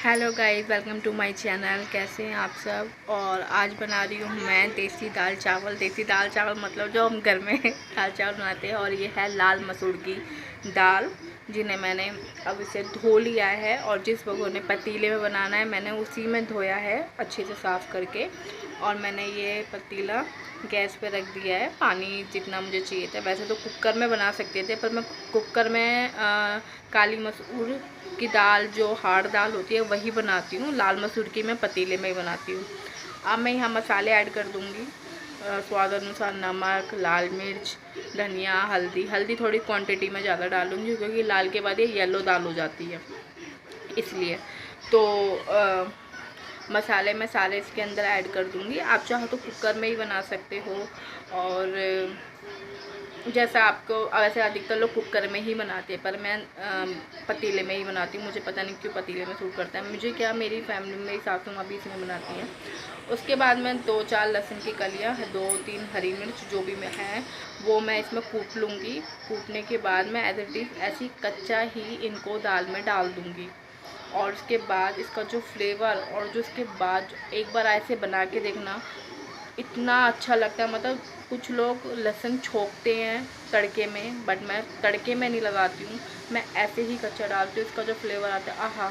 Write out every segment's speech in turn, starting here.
Hello guys, welcome to my channel. कैसे हैं आप सब। और आज बना रही हूँ मैं देसी दाल चावल। देसी दाल चावल मतलब जो हम घर में दाल चावल बनाते हैं। और ये है लाल मसूर की दाल, जिन्हें मैंने अब इसे धो लिया है। और जिस भगोने पतीले में बनाना है मैंने उसी में धोया है अच्छे से साफ़ करके। और मैंने ये पतीला गैस पे रख दिया है, पानी जितना मुझे चाहिए था। वैसे तो कुकर में बना सकते थे, पर मैं कुकर में काली मसूर की दाल, जो हार्ड दाल होती है, वही बनाती हूँ। लाल मसूर की मैं पतीले में ही बनाती हूँ। अब मैं यहाँ मसाले ऐड कर दूँगी। स्वाद अनुसार नमक, लाल मिर्च, धनिया, हल्दी थोड़ी क्वांटिटी में ज़्यादा डालूँगी क्योंकि लाल के बाद ये येलो दाल हो जाती है, इसलिए। तो मसाले मैं सारे इसके अंदर ऐड कर दूँगी। आप चाहो तो कुकर में ही बना सकते हो, और जैसा आपको, वैसे अधिकतर लोग कुकर में ही बनाते हैं, पर मैं पतीले में ही बनाती हूँ। मुझे पता नहीं क्यों पतीले में सूट करता है। मुझे क्या, मेरी फैमिली में सासू माँ भी इसमें बनाती हैं। उसके बाद मैं 2-4 लहसुन की कलियाँ, 2-3 हरी मिर्च, जो भी मैं है वो मैं इसमें कूट लूँगी। कूटने के बाद मैं एज इट इज़ ऐसी कच्चा ही इनको दाल में डाल दूँगी। और उसके बाद इसका जो फ्लेवर, और जो उसके बाद एक बार ऐसे बना के देखना, इतना अच्छा लगता है। मतलब कुछ लोग लहसुन छोंकते हैं तड़के में, बट मैं तड़के में नहीं लगाती हूँ, मैं ऐसे ही कच्चा डालती हूँ। इसका जो फ्लेवर आता है, आहा,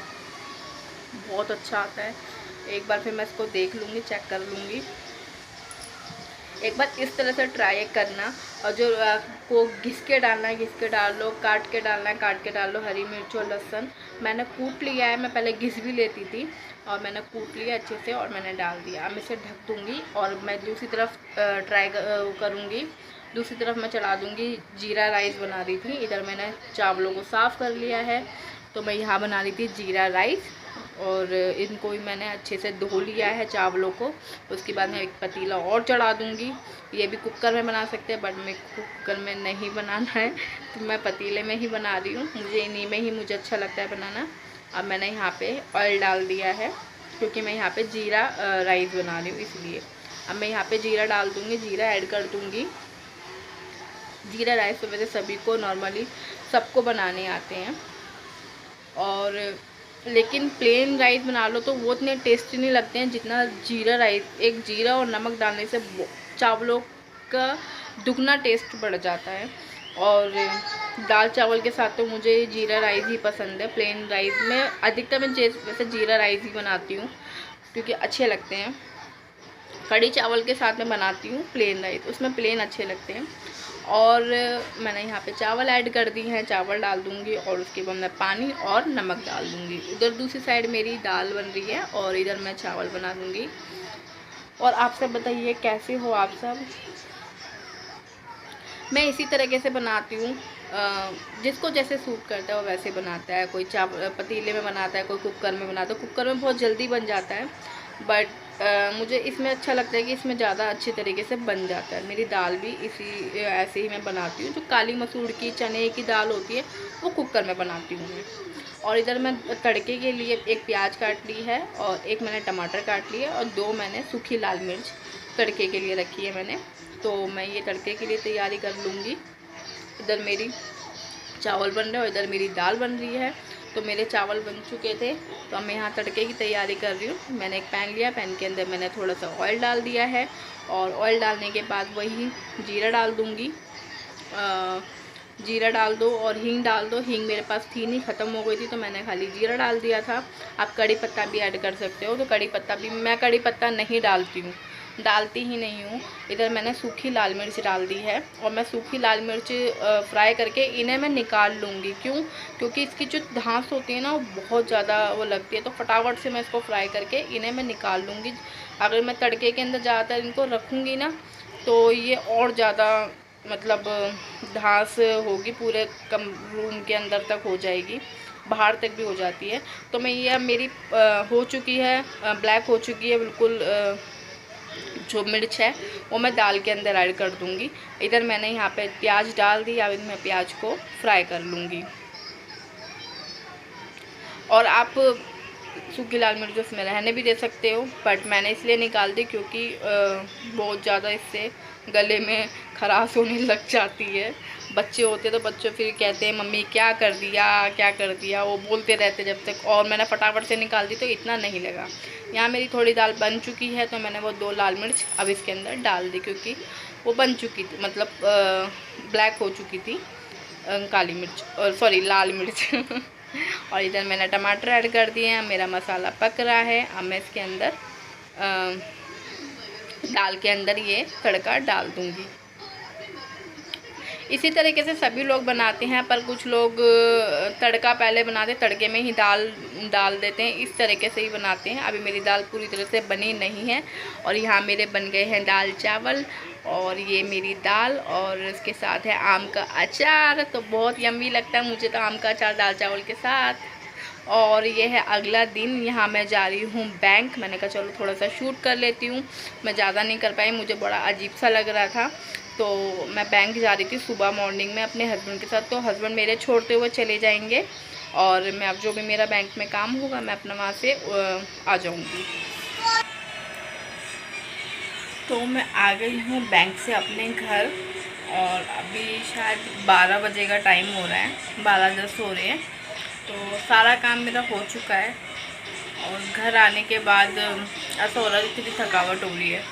बहुत अच्छा आता है। एक बार फिर मैं इसको देख लूँगी, चेक कर लूँगी। एक बार इस तरह से ट्राई करना। और जो को घिस के डालना है घिस के डाल लो, काट के डालना है काट के डाल लो। हरी मिर्च और लहसुन मैंने कूट लिया है, मैं पहले घिस भी लेती थी, और मैंने कूट लिया अच्छे से और मैंने डाल दिया। अब इसे ढक दूँगी और मैं दूसरी तरफ ट्राई करूँगी। दूसरी तरफ मैं चढ़ा दूँगी। जीरा राइस बना रही थी, इधर मैंने चावलों को साफ़ कर लिया है, तो मैं यहाँ बना रही थी जीरा राइस। और इनको भी मैंने अच्छे से धो लिया है चावलों को। उसके बाद मैं एक पतीला और चढ़ा दूँगी। ये भी कुकर में बना सकते हैं, बट मैं कुकर में नहीं बनाना है, तो मैं पतीले में ही बना रही हूँ। मुझे इन्हीं में ही मुझे अच्छा लगता है बनाना। अब मैंने यहाँ पे ऑयल डाल दिया है क्योंकि मैं यहाँ पे जीरा राइस बना रही हूँ, इसलिए। अब मैं यहाँ पे जीरा डाल दूँगी, जीरा ऐड कर दूँगी। जीरा राइस तो वैसे सभी को नॉर्मली सबको बनाने आते हैं, और लेकिन प्लेन राइस बना लो तो वो इतने टेस्टी नहीं लगते हैं जितना जीरा राइस। एक जीरा और नमक डालने से चावलों का दुगना टेस्ट बढ़ जाता है। और दाल चावल के साथ तो मुझे जीरा राइस ही पसंद है। प्लेन राइस में अधिकतर मैं वैसे जीरा राइस ही बनाती हूँ क्योंकि अच्छे लगते हैं। कढ़ी चावल के साथ में बनाती हूँ प्लेन राइस, उसमें प्लेन अच्छे लगते हैं। और मैंने यहाँ पे चावल ऐड कर दी हैं, चावल डाल दूँगी, और उसके बाद मैं पानी और नमक डाल दूँगी। उधर दूसरी साइड मेरी दाल बन रही है और इधर मैं चावल बना दूँगी। और आप सब बताइए कैसे हो आप सब। मैं इसी तरीके से बनाती हूँ, जिसको जैसे सूट करता है वो वैसे बनाता है। कोई पतीले में बनाता है, कोई कुकर में बनाता है। कुकर में बहुत जल्दी बन जाता है, बट मुझे इसमें अच्छा लगता है कि इसमें ज़्यादा अच्छे तरीके से बन जाता है। मेरी दाल भी इसी ऐसे ही मैं बनाती हूँ। जो काली मसूर की, चने की दाल होती है, वो कुकर में बनाती हूँ मैं। और इधर मैं तड़के के लिए एक प्याज काट ली है, और एक मैंने टमाटर काट लिया, और 2 मैंने सूखी लाल मिर्च तड़के के लिए रखी है मैंने। तो मैं ये तड़के के लिए तैयारी कर लूँगी। इधर मेरी चावल बन रहे और इधर मेरी दाल बन रही है। तो मेरे चावल बन चुके थे, तो अब मैं यहाँ तड़के की तैयारी कर रही हूँ। मैंने एक पैन लिया, पैन के अंदर मैंने थोड़ा सा ऑयल डाल दिया है, और ऑयल डालने के बाद वही जीरा डाल दूँगी। जीरा डाल दो और हींग डाल दो। हींग मेरे पास थी नहीं, ख़त्म हो गई थी, तो मैंने खाली जीरा डाल दिया था। आप कड़ी पत्ता भी ऐड कर सकते हो, तो कड़ी पत्ता भी, मैं कड़ी पत्ता नहीं डालती हूँ, डालती ही नहीं हूँ। इधर मैंने सूखी लाल मिर्च डाल दी है, और मैं सूखी लाल मिर्च फ्राई करके इन्हें मैं निकाल लूँगी। क्यों? क्योंकि इसकी जो धांस होती है ना, वो बहुत ज़्यादा वो लगती है, तो फटाफट से मैं इसको फ्राई करके इन्हें मैं निकाल लूँगी। अगर मैं तड़के के अंदर ज़्यादातर इनको रखूँगी ना, तो ये और ज़्यादा, मतलब घास होगी, पूरे कम रूम के अंदर तक हो जाएगी, बाहर तक भी हो जाती है। तो मैं ये, अब मेरी हो चुकी है, ब्लैक हो चुकी है बिल्कुल। जो मिर्च है वो मैं दाल के अंदर ऐड कर दूंगी। इधर मैंने यहाँ पे प्याज डाल दी, अब मैं प्याज को फ्राई कर लूँगी। और आप सूखी लाल मिर्च उसमें रहने भी दे सकते हो, बट मैंने इसलिए निकाल दी क्योंकि बहुत ज़्यादा इससे गले में खराश होने लग जाती है। बच्चे होते तो बच्चे फिर कहते हैं मम्मी क्या कर दिया क्या कर दिया, वो बोलते रहते जब तक। और मैंने फटाफट से निकाल दी तो इतना नहीं लगा। यहाँ मेरी थोड़ी दाल बन चुकी है तो मैंने वो 2 लाल मिर्च अब इसके अंदर डाल दी, क्योंकि वो बन चुकी थी, मतलब ब्लैक हो चुकी थी काली मिर्च, और सॉरी लाल मिर्च। और इधर मैंने टमाटर ऐड कर दिए हैं। मेरा मसाला पक रहा है। अब मैं इसके अंदर दाल के अंदर ये तड़का डाल दूँगी। इसी तरीके से सभी लोग बनाते हैं, पर कुछ लोग तड़का पहले बनाते, तड़के में ही दाल डाल देते हैं। इस तरीके से ही बनाते हैं। अभी मेरी दाल पूरी तरह से बनी नहीं है और यहाँ मेरे बन गए हैं दाल चावल, और ये मेरी दाल और इसके साथ है आम का अचार। तो बहुत यम्मी लगता है मुझे तो आम का अचार दाल चावल के साथ। और ये है अगला दिन। यहाँ मैं जा रही हूँ बैंक। मैंने कहा चलो थोड़ा सा शूट कर लेती हूँ। मैं ज़्यादा नहीं कर पाई, मुझे बड़ा अजीब सा लग रहा था। तो मैं बैंक जा रही थी सुबह मॉर्निंग में अपने हस्बैंड के साथ। तो हस्बैंड मेरे छोड़ते हुए चले जाएंगे और मैं अब जो भी मेरा बैंक में काम होगा मैं अपना वहाँ से आ जाऊँगी। तो मैं आ गई हूँ बैंक से अपने घर, और अभी शायद 12 बजे का टाइम हो रहा है, 12:10 हो रहे हैं। तो सारा काम मेरा हो चुका है। और घर आने के बाद ऐसा हो रहा है कि थकावट हो रही है।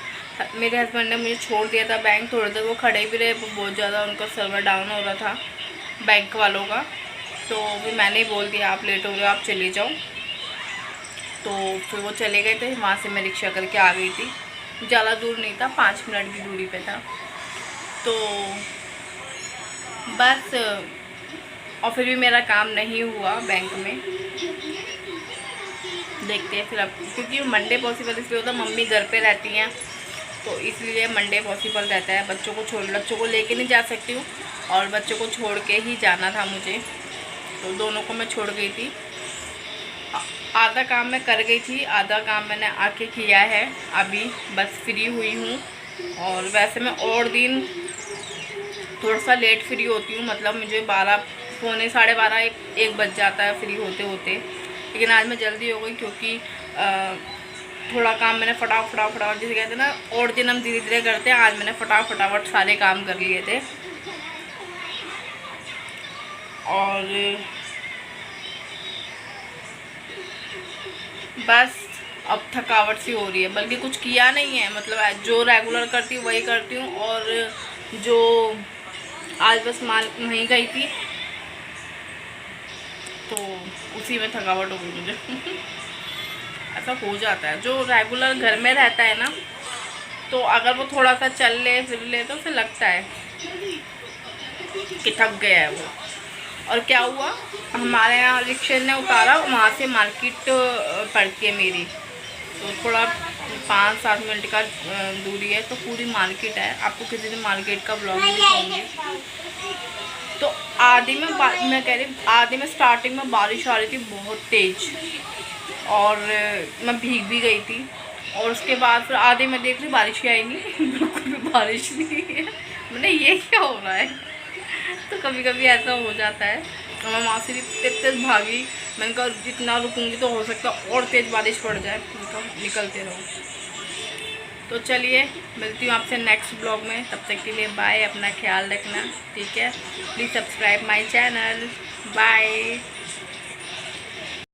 मेरे हस्बैंड ने मुझे छोड़ दिया था बैंक, थोड़ी देर वो खड़े भी रहे, बहुत ज़्यादा उनका सर्वर डाउन हो रहा था बैंक वालों का। तो फिर मैंने ही बोल दिया आप लेट हो रहे हो, आप चले जाओ। तो फिर वो चले गए थे। वहाँ से मैं रिक्शा करके आ गई थी। ज़्यादा दूर नहीं था, 5 मिनट की दूरी पे था। तो बस, और फिर भी मेरा काम नहीं हुआ बैंक में। देखते हैं फिर अब, क्योंकि मंडे पॉसिबल इसलिए होता, मम्मी घर पे रहती हैं तो इसलिए मंडे पॉसिबल रहता है। बच्चों को लेके नहीं जा सकती हूँ, और बच्चों को छोड़ के ही जाना था मुझे, तो दोनों को मैं छोड़ गई थी। आधा काम मैं कर गई थी, आधा काम मैंने आके किया है। अभी बस फ्री हुई हूँ। और वैसे मैं और दिन थोड़ा सा लेट फ्री होती हूँ, मतलब मुझे 12, पौने 12:30, 1 बज जाता है फ्री होते होते। लेकिन आज मैं जल्दी हो गई, क्योंकि थोड़ा काम मैंने फटाफट जैसे कहते हैं ना, और दिन हम धीरे धीरे करते हैं, आज मैंने फटाफट सारे काम कर लिए थे। और बस अब थकावट सी हो रही है, बल्कि कुछ किया नहीं है, मतलब जो रेगुलर करती हूँ वही करती हूँ। और जो आज बस माल नहीं गई थी तो उसी में थकावट हो गई मुझे। ऐसा हो जाता है, जो रेगुलर घर में रहता है ना, तो अगर वो थोड़ा सा चल ले फिर ले तो उसे लगता है कि थक गया है वो। और क्या हुआ, हमारे यहाँ रिक्शे ने उतारा, वहाँ से मार्केट पड़ती है मेरी, तो थोड़ा 5-7 मिनट का दूरी है, तो पूरी मार्केट है। आपको किसी दिन मार्केट का ब्लॉग भी दिखाऊंगी। तो मैं कह रही आधे में स्टार्टिंग में बारिश आ रही थी बहुत तेज़, और मैं भीग भी गई थी। और उसके बाद फिर आधे में देख रही बारिश ही आई नहीं, बिल्कुल भी बारिश नहीं है। मैंने ये क्या हो रहा है। तो कभी कभी ऐसा हो जाता है। और मैं वहाँ से तेज भागी। मैंने कहा जितना रुकूंगी तो हो सकता है और तेज़ बारिश पड़ जाए, तो निकलते रहो। तो चलिए मिलती हूँ आपसे नेक्स्ट ब्लॉग में, तब तक के लिए बाय। अपना ख्याल रखना, ठीक है। Please subscribe my channel. Bye.